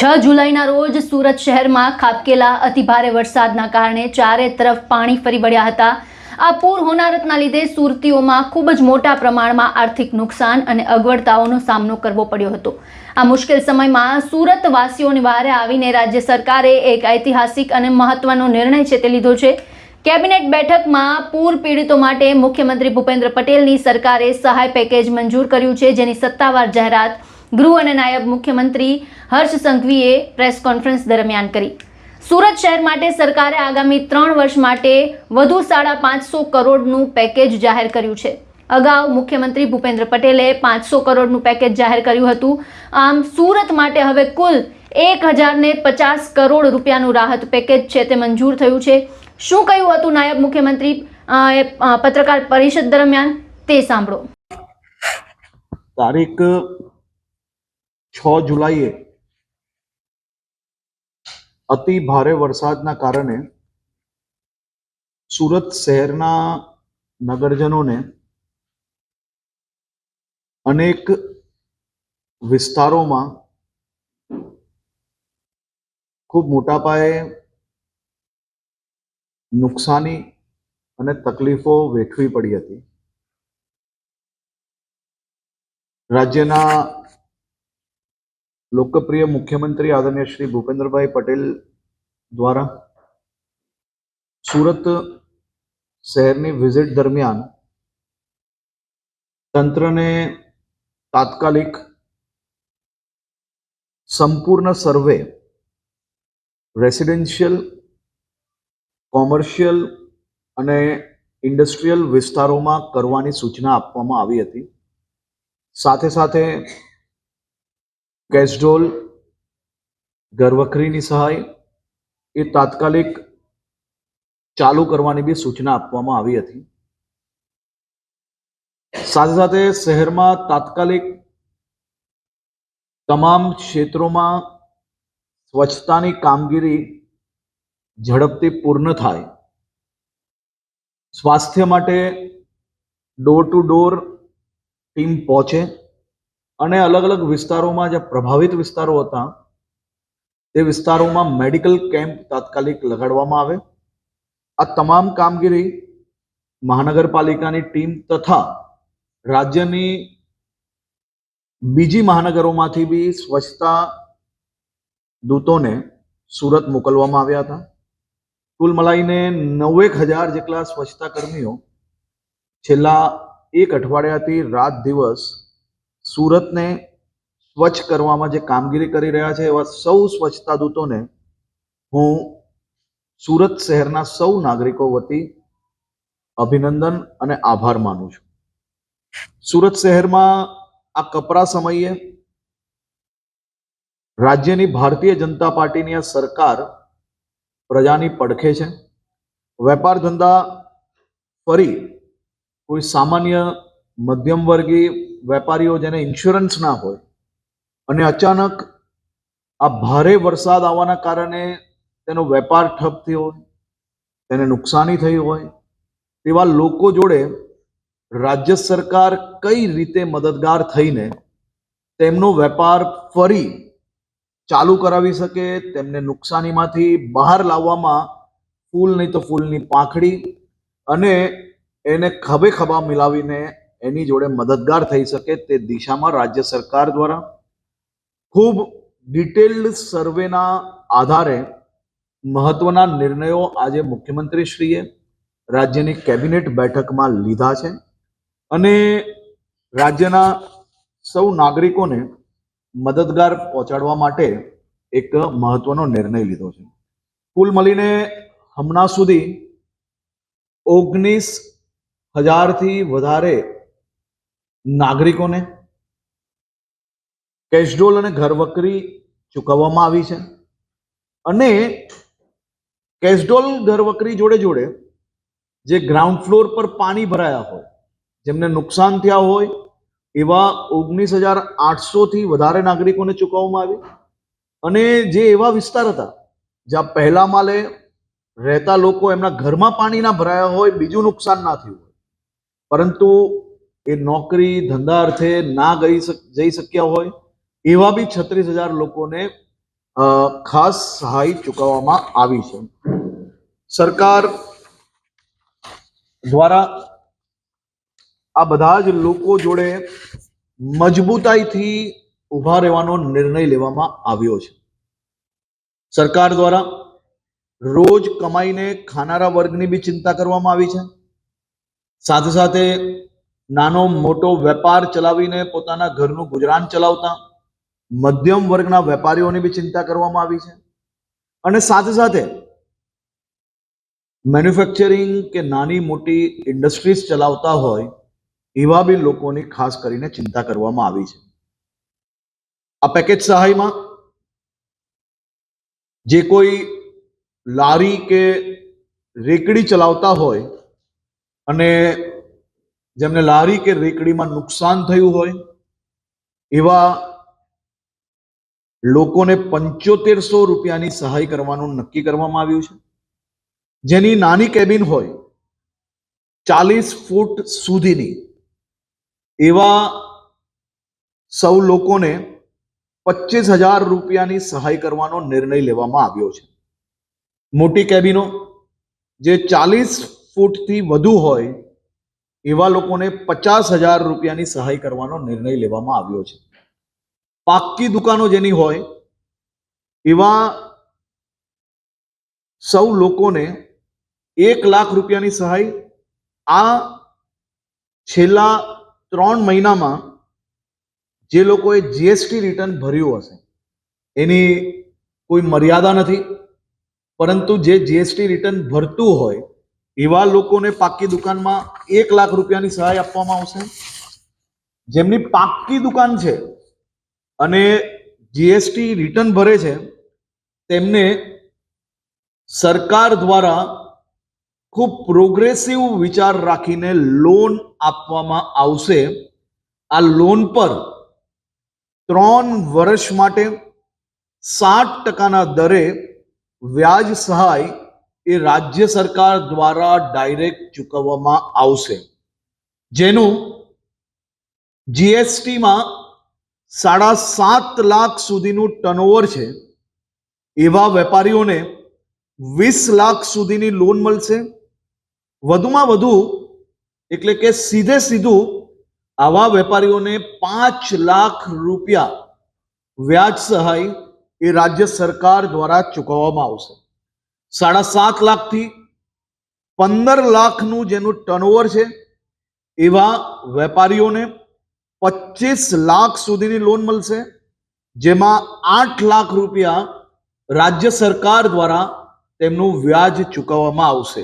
6 જુલાઈના રોજ સુરત શહેરમાં ખાબકેલા અતિભારે વરસાદના કારણે ચારે તરફ પાણી ફરી વળ્યા હતા। આ પૂર હોનારતના લીધે સુરતીઓમાં ખૂબ જ મોટા પ્રમાણમાં આર્થિક નુકસાન અને અગવડતાઓનો સામનો કરવો પડ્યો હતો। આ મુશ્કેલ સમયમાં સુરતવાસીઓની વારે આવીને રાજ્ય સરકારે એક ઐતિહાસિક અને મહત્વનો નિર્ણય છે તે લીધો છે। કેબિનેટ બેઠકમાં પૂર પીડિતો માટે મુખ્યમંત્રી ભૂપેન્દ્ર પટેલની સરકારે સહાય પેકેજ મંજૂર કર્યું છે, જેની સત્તાવાર જાહેરાત ગૃહ અને નાયબ મુખ્યમંત્રી હર્ષ સંઘવીએ પ્રેસ કોન્ફરન્સ દરમિયાન કરી। સુરત શહેર માટે સરકારે આગામી 3 વર્ષ માટે વધુ 550 કરોડનું પેકેજ જાહેર કર્યું છે। અગાઉ મુખ્યમંત્રી ભૂપેન્દ્ર પટેલે 500 કરોડનું પેકેજ જાહેર કર્યું હતું। આમ સુરત માટે હવે કુલ 1050 કરોડ રૂપિયાનું રાહત પેકેજ છે તે મંજૂર થયું છે। શું કહ્યું હતું નાયબ મુખ્યમંત્રી પત્રકાર પરિષદ દરમિયાન તે સાંભળો। તારીખ 6 જુલાઈએ અતિ ભારે વરસાદના કારણે સુરત શહેરના નગરજનોને અનેક વિસ્તારોમાં ખૂબ મોટા પાયે નુકસાની અને તકલીફો વેઠવી પડી હતી। રાજ્યના લોકપ્રિય મુખ્યમંત્રી આદરણીય શ્રી ભૂપેન્દ્રભાઈ પટેલ દ્વારા સુરત શહેરની વિઝિટ દરમિયાન તંત્રને તાત્કાલિક સંપૂર્ણ સર્વે રેસિડેન્શિયલ, કોમર્શિયલ અને ઇન્ડસ્ટ્રીયલ વિસ્તારોમાં કરવાની સૂચના આપવામાં આવી હતી। સાથે સાથે કેશડોલ, ઘરવખરીની સહાય એ તાત્કાલિક ચાલુ કરવાની બી સૂચના આપવામાં આવી હતી। સાથે સાથે શહેરમાં તાત્કાલિક તમામ ક્ષેત્રોમાં સ્વચ્છતાની કામગીરી ઝડપથી પૂર્ણ થાય, સ્વાસ્થ્ય માટે ડોર ટુ ડોર ટીમ પહોંચે અને અલગ અલગ વિસ્તારોમાં જે પ્રભાવિત વિસ્તારો હતા તે વિસ્તારોમાં મેડિકલ કેમ્પ તાત્કાલિક લગાડવામાં આવે। આ તમામ કામગીરી મહાનગરપાલિકાની ટીમ તથા રાજ્યની બીજી મહાનગરોમાંથી બી સ્વચ્છતા દૂતોને સુરત મોકલવામાં આવ્યા હતા। કુલ મળીને 9000 જેટલા સ્વચ્છતા કર્મીઓ છેલ્લા એક અઠવાડિયાથી રાત દિવસ સુરતને સ્વચ્છ કરવામાં જે કામગીરી કરી રહ્યા છે એવા સૌ સ્વચ્છતા દૂતોને હું સુરત શહેરના સૌ નાગરિકો વતી અભિનંદન અને આભાર માનું છું। સુરત શહેરમાં આ કપરા સમયે રાજ્યની ભારતીય જનતા પાર્ટીની આ સરકાર પ્રજાની પડખે છે। વેપાર ધંધા ફરી કોઈ સામાન્ય મધ્યમ વર્ગીય વેપારીઓ જેને ઇન્સ્યોરન્સ ના હોય અને અચાનક આ ભારે વરસાદ આવવાના કારણે તેનો વેપાર ઠપ થયો હોય, તેને નુકસાની થઈ હોય તેવા લોકો જોડે રાજ્ય સરકાર કઈ રીતે મદદગાર થઈને તેમનો વેપાર ફરી ચાલુ કરાવી શકે, તેમને નુકસાનીમાંથી બહાર લાવવામાં ફૂલ નહીં તો ફૂલની પાંખડી અને એને ખભે ખભા મિલાવીને એની જોડે મદદગાર થઈ શકે તે દિશામાં રાજ્ય સરકાર દ્વારા ખૂબ ડિટેલ્ડ સર્વેના આધારે મહત્વના નિર્ણયો આજે મુખ્યમંત્રીશ્રીએ રાજ્યની કેબિનેટ બેઠકમાં લીધા છે અને રાજ્યના સૌ નાગરિકોને મદદગાર પહોંચાડવા માટે એક મહત્વનો નિર્ણય લીધો છે। કુલ મળીને હમણાં સુધી 19,000થી વધારે નાગરિકોને કેશડોલ અને ઘરવખરી ચૂકવવામાં આવી છે અને કેશડોલ ઘરવખરી જોડે જોડે જે ગ્રાઉન્ડ ફ્લોર પર પાણી ભરાયા હોય, જેમને નુકસાન થયા હોય એવા 19,800થી વધારે નાગરિકોને ચૂકવવામાં આવી અને જે એવા વિસ્તાર હતા જ્યાં પહેલા માલે રહેતા લોકો એમના ઘરમાં પાણી ના ભરાયા હોય, બીજું નુકસાન ના થયું હોય પરંતુ એ નોકરી ધંધા અર્થે ના જઈ શક્યા હોય એવા બી 36,000 લોકોને ખાસ સહાય ચૂકવવામાં આવી છે. સરકાર દ્વારા આ બધા જ લોકો જોડે મજબૂતાઈથી ઊભા રહેવાનો નિર્ણય લેવામાં આવ્યો છે. સરકાર દ્વારા રોજ કમાઈને ખાનારા વર્ગની બી ચિંતા કરવામાં આવી છે. સાથે સાથે નાનો મોટો વેપાર ચલાવીને પોતાના ઘરનું ગુજરાન ચલાવતા મધ્યમ વર્ગના વેપારીઓની બી ચિંતા કરવામાં આવી છે. અને સાથે સાથે મેન્યુફેક્ચરિંગ કે નાની મોટી ઇન્ડસ્ટ્રીઝ ચલાવતા હોય એવા બી લોકોની ખાસ કરીને ચિંતા કરવામાં આવી છે. આ પેકેજ સહાયમાં જે કોઈ લારી કે રેકડી ચલાવતા હોય અને જેમને લારી કે રેકડીમાં નુકસાન થયું હોય એવા લોકોને 7500 રૂપિયાની સહાય કરવાનું નક્કી કરવામાં આવ્યું છે. જેની નાની કેબિન હોય 40 ફૂટ સુધીની એવા સૌ લોકોને 25,000 રૂપિયાની સહાય કરવાનો નિર્ણય લેવામાં આવ્યો છે. મોટી કેબિનો જે 40 ફૂટથી વધુ હોય એવા લોકોને 50,000 રૂપિયાની સહાય કરવાનો નિર્ણય લેવામાં આવ્યો છે. પાક્કી દુકાનો જેની હોય એવા સૌ લોકોને 1 લાખ રૂપિયાની સહાય આ છેલ્લા 3 મહિનામાં જે લોકોએ જીએસટી રિટર્ન ભર્યું હશે એની કોઈ મર્યાદા નથી, પરંતુ જે જીએસટી રિટર્ન ભરતું હોય એવા લોકોને પાક્કી દુકાનમાં 1 લાખ રૂપિયાની સહાય આપવામાં આવશે. જેમની પાક્કી દુકાન છે અને જીએસટી રિટર્ન ભરે છે તેમને સરકાર દ્વારા ખૂબ પ્રોગ્રેસિવ વિચાર રાખીને લોન આપવામાં આવશે. આ લોન પર 3 વર્ષ માટે 7% દરે વ્યાજ સહાય એ રાજ્ય સરકાર દ્વારા ડાયરેક્ટ ચૂકવવામાં આવશે. જેનું જીએસટીમાં 7.5 લાખ સુધીનું ટર્નઓવર છે એવા વેપારીઓને 20 લાખ સુધીની લોન મળશે. વધુમાં વધુ એટલે કે સીધે સીધું આવા વેપારીઓને 5 લાખ રૂપિયા વ્યાજ સહાય એ રાજ્ય સરકાર દ્વારા ચૂકવવામાં આવશે. 7.5 લાખથી 15 લાખનું જેનું ટર્નઓવર છે એવા વેપારીઓને 25 લાખ સુધીની લોન મળશે, જેમાં 8 લાખ રૂપિયા રાજ્ય સરકાર દ્વારા તેમનું વ્યાજ ચૂકવવામાં આવશે.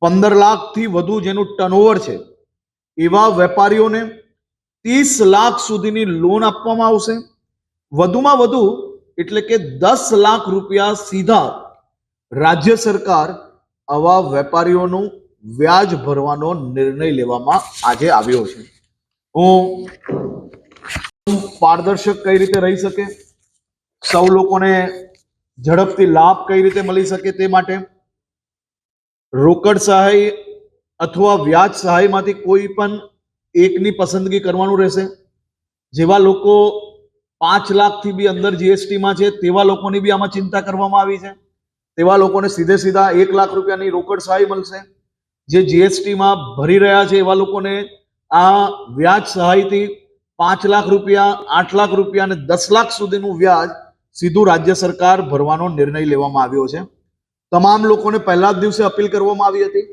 15 લાખથી વધુ જેનું ટર્નઓવર છે એવા વેપારીઓને 30 લાખ સુધીની લોન આપવામાં આવશે. વધુમાં વધુ એટલે કે 10 લાખ રૂપિયા સીધા રાજ્ય સરકાર આવા વેપારીઓનું વ્યાજ ભરવાનો નિર્ણય લેવામાં આજે આવ્યો છે. પારદર્શક કઈ રીતે રહી શકે, સૌ લોકોને ઝડપથી લાભ કઈ રીતે મળી શકે તે માટે રોકડ સહાય અથવા વ્યાજ સહાયમાંથી કોઈ પણ એકની પસંદગી કરવાનું રહેશે. જેવા લોકો 5 લાખથી બી અંદર જીએસટીમાં છે તેવા લોકોની બી આમાં ચિંતા કરવામાં આવી છે. તેવા લોકોને સીધે સીધા 1 લાખ રૂપિયાની રોકડ સહાય મળશે. જે જીએસટીમાં ભરી રહ્યા છે એવા લોકોને આ વ્યાજ સહાયથી 5 લાખ રૂપિયા, 8 લાખ રૂપિયા અને 10 લાખ સુધીનું વ્યાજ સીધું રાજ્ય સરકાર ભરવાનો નિર્ણય લેવામાં આવ્યો છે. તમામ લોકોને પહેલા જ દિવસે અપીલ કરવામાં આવી હતી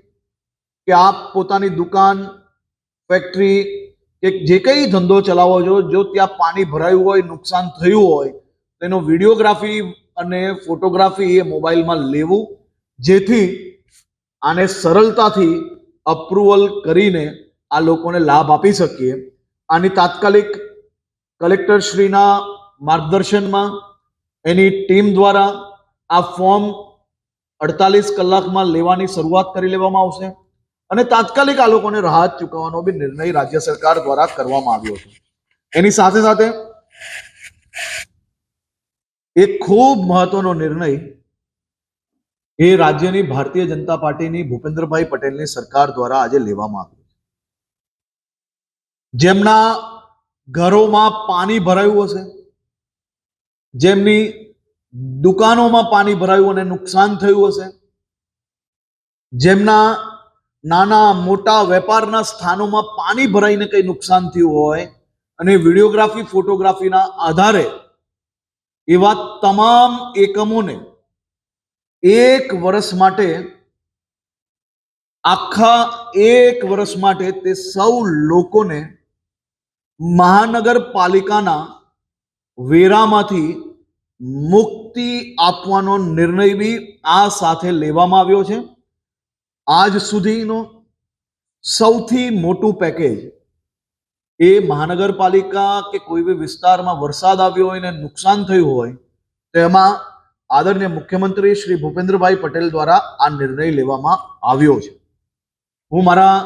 કે આપ પોતાની દુકાન, ફેક્ટરી કે જે કંઈ ધંધો ચલાવો છો, જો ત્યાં પાણી ભરાયું હોય, નુકસાન થયું હોય તેનો વિડીયોગ્રાફી અને ફોટોગ્રાફી એ મોબાઈલમાં લેવું, જેથી આને સરળતાથી અપ્રુવલ કરીને આ લોકોને લાભ આપી શકીએ. આની તાત્કાલિક કલેક્ટરશ્રીના માર્ગદર્શનમાં એની ટીમ દ્વારા આ ફોર્મ 48 કલાકમાં લેવાની શરૂઆત કરી લેવામાં આવશે અને તાત્કાલિક આ લોકોને રાહત ચૂકવવાનો બી નિર્ણય રાજ્ય સરકાર દ્વારા કરવામાં આવ્યો છે. એની સાથે સાથે એક ખૂબ મહત્વનો નિર્ણય એ રાજ્યની ભારતીય જનતા પાર્ટીની ભૂપેન્દ્રભાઈ પટેલની સરકાર દ્વારા આજે લેવામાં આવ્યો છે. જેમના ઘરોમાં પાણી ભરાયું હશે, જેમની દુકાનોમાં પાણી ભરાયું અને નુકસાન થયું હશે, જેમના નાના મોટા વેપારના સ્થાનોમાં પાણી ભરાઈને કંઈ નુકસાન થયું હોય અને વિડીયોગ્રાફી ફોટોગ્રાફીના આધારે એવા તમામ એકમોને 1 વર્ષ માટે, આખા 1 વર્ષ માટે તે સૌ લોકોને મહાનગરપાલિકાના વેરામાંથી મુક્તિ આપવાનો નિર્ણય બી આ સાથે લેવામાં આવ્યો છે. આજ સુધીનો સૌથી મોટું પેકેજ એ મહાનગરપાલિકા કે કોઈ બી વિસ્તારમાં વરસાદ આવ્યો હોય ને નુકસાન થયું હોય તેમાં આદરણીય મુખ્યમંત્રી શ્રી ભૂપેન્દ્રભાઈ પટેલ દ્વારા આ નિર્ણય લેવામાં આવ્યો છે. હું મારા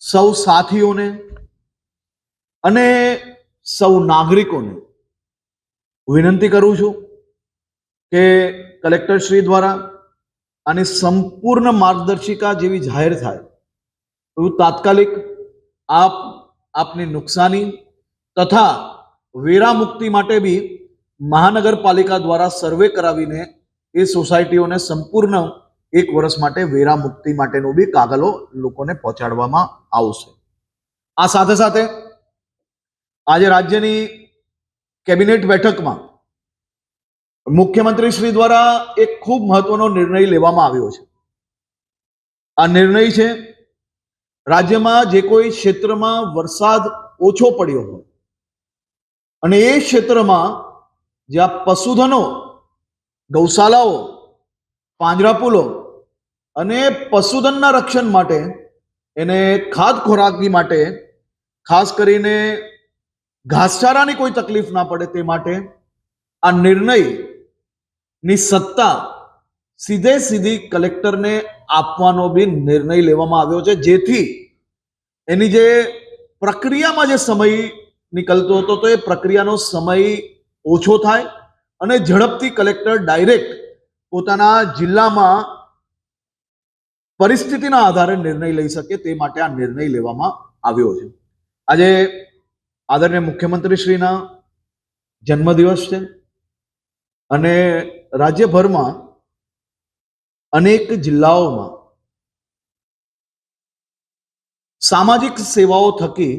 સૌ સાથીઓને અને સૌ નાગરિકોને વિનંતી કરું છું કે કલેક્ટર શ્રી દ્વારા આની સંપૂર્ણ માર્ગદર્શિકા જેવી જાહેર થાય તો તાત્કાલિક આપની નુકસાની તથા વેરા મુક્તિ માટે બી મહાનગરપાલિકા દ્વારા સર્વે કરાવીને એ સોસાયટીઓને સંપૂર્ણ 1 વર્ષ માટે વેરા મુક્તિ માટેનું બી કાગળો લોકોને પહોંચાડવામાં આવશે. આ સાથે સાથે આજે રાજ્યની કેબિનેટ બેઠકમાં મુખ્યમંત્રી શ્રી દ્વારા એક ખૂબ મહત્વનો નિર્ણય લેવામાં આવ્યો છે. આ નિર્ણય છે રાજ્યમાં જે કોઈ ક્ષેત્રમાં વરસાદ ઓછો પડ્યો હોય અને એ ક્ષેત્રમાં જ્યાં પશુધનો, ગૌશાલાઓ, પાંજરાપોલો અને પશુધનના રક્ષણ માટે એને ખાદ ખોરાકી માટે ખાસ કરીને ઘાસચારાની કોઈ તકલીફ ના પડે તે માટે આ નિર્ણયની સત્તા સીધી કલેક્ટરને આપવાનો બી નિર્ણય લેવામાં આવ્યો છે, જેથી એની જે પ્રક્રિયામાં જે સમય નીકળતો હતો તો એ પ્રક્રિયાનો સમય ઓછો થાય અને ઝડપથી કલેક્ટર ડાયરેક્ટ પોતાના જિલ્લામાં પરિસ્થિતિના આધારે નિર્ણય લઈ શકે તે માટે આ નિર્ણય લેવામાં આવ્યો છે. આજે આદરણીય મુખ્યમંત્રી શ્રીના જન્મદિવસ છે અને રાજ્યભરમાં અનેક જિલ્લાઓમાં સામાજિક સેવાઓ થકી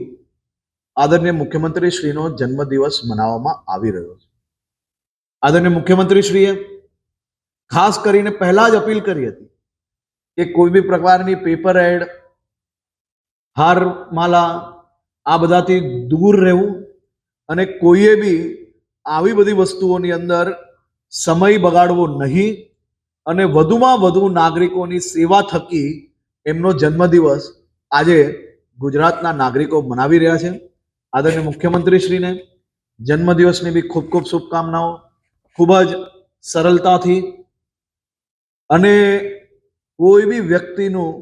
આદરણીય મુખ્યમંત્રી શ્રીનો જન્મદિવસ મનાવવામાં આવી રહ્યો છે. આદરણીય મુખ્યમંત્રી શ્રીએ ખાસ કરીને પહેલા જ અપીલ કરી હતી કે કોઈ બી પ્રકારની પેપર એડ, હારમાલા આ બધાથી દૂર રહેવું અને કોઈએ બી આવી બધી વસ્તુઓની અંદર સમય બગાડવો નહીં અને વધુમાં વધુ નાગરિકોની સેવા થકી એમનો જન્મદિવસ આજે ગુજરાતના નાગરિકો મનાવી રહ્યા છે. આદરણીય મુખ્યમંત્રી શ્રીને જન્મદિવસની બી ખૂબ ખૂબ શુભકામનાઓ. ખૂબ જ સરળતાથી અને કોઈ બી વ્યક્તિનું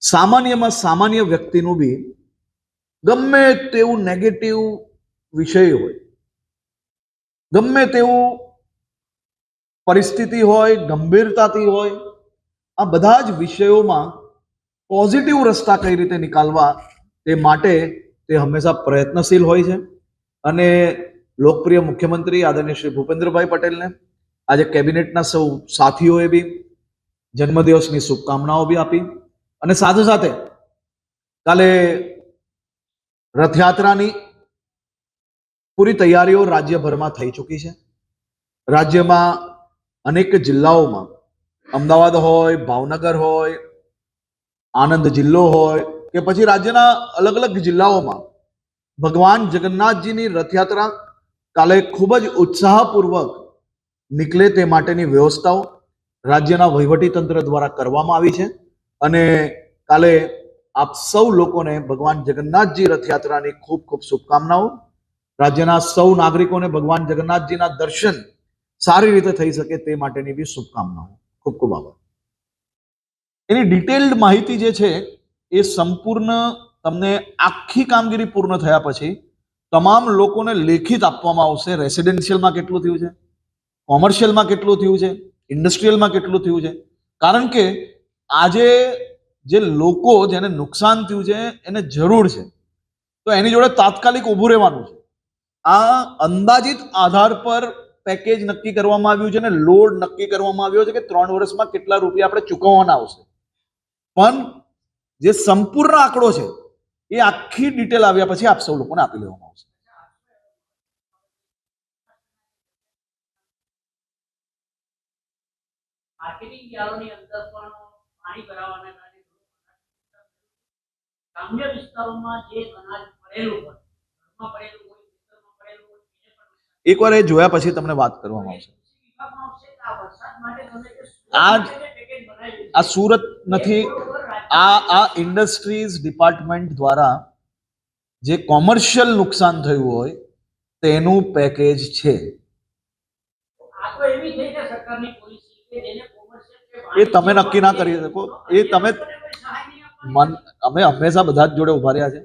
સામાન્યમાં સામાન્ય વ્યક્તિનું બી ગમે તેવું નેગેટિવ વિષય હોય, ગમે તેવું પરિસ્થિતિ હોય, ગંભીરતાથી હોય, આ બધા જ વિષયોમાં પોઝિટિવ રસ્તા કઈ રીતે નીકાળવા તે માટે તે હંમેશા પ્રયત્નશીલ હોય છે. અને લોકપ્રિય મુખ્યમંત્રી આદરણીય શ્રી ભૂપેન્દ્રભાઈ પટેલને આજે કેબિનેટના સૌ સાથીઓએ બી જન્મદિવસની શુભકામનાઓ બી આપી અને સાથે સાથે કાલે રથયાત્રાની પૂરી તૈયારીઓ રાજ્યભરમાં થઈ ચૂકી છે. રાજ્યમાં અનેક જિલ્લાઓમાં, અમદાવાદ હોય, ભાવનગર હોય, આણંદ જિલ્લો હોય કે પછી રાજ્યના અલગ અલગ જિલ્લાઓમાં ભગવાન જગન્નાથજીની રથયાત્રા કાલે ખૂબ જ ઉત્સાહપૂર્વક નીકળે તે માટેની વ્યવસ્થાઓ રાજ્યના વહીવટી તંત્ર દ્વારા કરવામાં આવી છે. અને કાલે આપ સૌ લોકોને ભગવાન જગન્નાથજી રથયાત્રાની ખૂબ ખૂબ શુભકામનાઓ. રાજ્યના સૌ નાગરિકોને ભગવાન જગન્નાથજીના દર્શન સારી રીતે થઈ શકે તે માટેની બી શુભકામનાઓ. ખૂબ ખૂબ આભાર. એની ડિટેલ્ડ માહિતી જે છે એ સંપૂર્ણ તમને આખી કામગીરી પૂર્ણ થયા પછી તમામ લોકોને લેખિત આપવામાં આવશે. રેસિડેન્શિયલમાં કેટલું થયું છે, કોમર્શિયલમાં કેટલું થયું છે, ઇન્ડસ્ટ્રીયલમાં કેટલું થયું છે. કારણ કે આજે જે લોકો જેને નુકસાન થયું છે એને જરૂર છે તો એની જોડે તાત્કાલિક ઊભું રહેવાનું છે. આ અંદાજિત આધાર પર પેકેજ નક્કી કરવામાં આવ્યું છે અને લોડ નક્કી કરવામાં આવ્યો છે કે 3 વર્ષમાં કેટલા રૂપિયા આપણે ચૂકવવાના આવશે. પણ જે સંપૂર્ણ આંકડો છે એ આખી ડિટેલ આવ્યા પછી આપ સૌ લોકોને આપી લેવામાં આવશે. માર્કેટિંગ યાર્ડોની અંદર પણ પાણી ભરાવાના કારણે ગ્રામ્ય વિસ્તારોમાં જે અનાજ પડેલું હોય, ઘરમાં પડેલું હોય, ખેતરમાં પડેલું હોય, એને પણ એકવાર એ જોયા પછી તમને વાત કરવામાં આવશે. વિભાગમાં આવશે કે આ વરસાદ માટે તમે જે આ પેકેજ બનાવ્યું આ સુરત નથી, આ ઇન્ડસ્ટ્રીઝ ડિપાર્ટમેન્ટ દ્વારા જે કોમર્શિયલ નુકસાન થયું હોય તેનું પેકેજ છે. આ તો એવી થઈ કે સરકારની પોલિસી કે જેને કોમર્શિયલ એ તમે નક્કી ના કરી શકો. એ તમે અમે હંમેશા બધા જ જોડે ઉભા રહ્યા છે.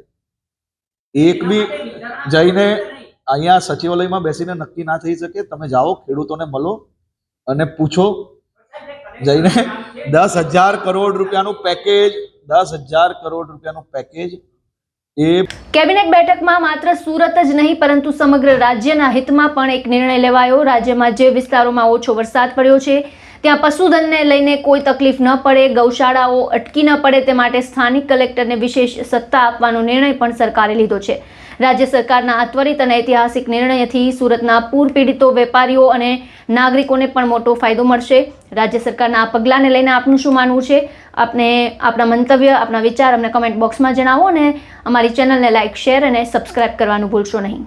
એક બી જઈને અહીંયા સચિવાલયમાં બેસીને નક્કી ના થઈ શકે. તમે જાઓ, ખેડૂતોને મળો અને પૂછો. જઈને 10,000 કરોડ રૂપિયાનું પેકેજ, 10,000 કરોડ રૂપિયાનું પેકેજ એ કેબિનેટ બેઠકમાં માત્ર સુરત જ નહીં પરંતુ સમગ્ર રાજ્યના હિતમાં પણ એક નિર્ણય લેવાયો. રાજ્યમાં જે વિસ્તારોમાં ઓછો વરસાદ પડ્યો છે ત્યાં પશુધનને લઈને કોઈ તકલીફ ન પડે, ગૌશાળાઓ અટકી ન પડે તે માટે સ્થાનિક કલેક્ટરને વિશેષ સત્તા આપવાનો નિર્ણય પણ સરકારે લીધો છે. રાજ્ય સરકારના આ ત્વરિત અને ઐતિહાસિક નિર્ણયથી સુરતના પૂર પીડિતો, વેપારીઓ અને નાગરિકોને પણ મોટો ફાયદો મળશે. રાજ્ય સરકારના આ પગલાંને લઈને આપનું શું માનવું છે? આપને આપના મંતવ્ય, આપના વિચાર અમને કમેન્ટ બોક્સમાં જણાવો અને અમારી ચેનલને લાઇક, શેર અને સબસ્ક્રાઇબ કરવાનું ભૂલશો નહીં.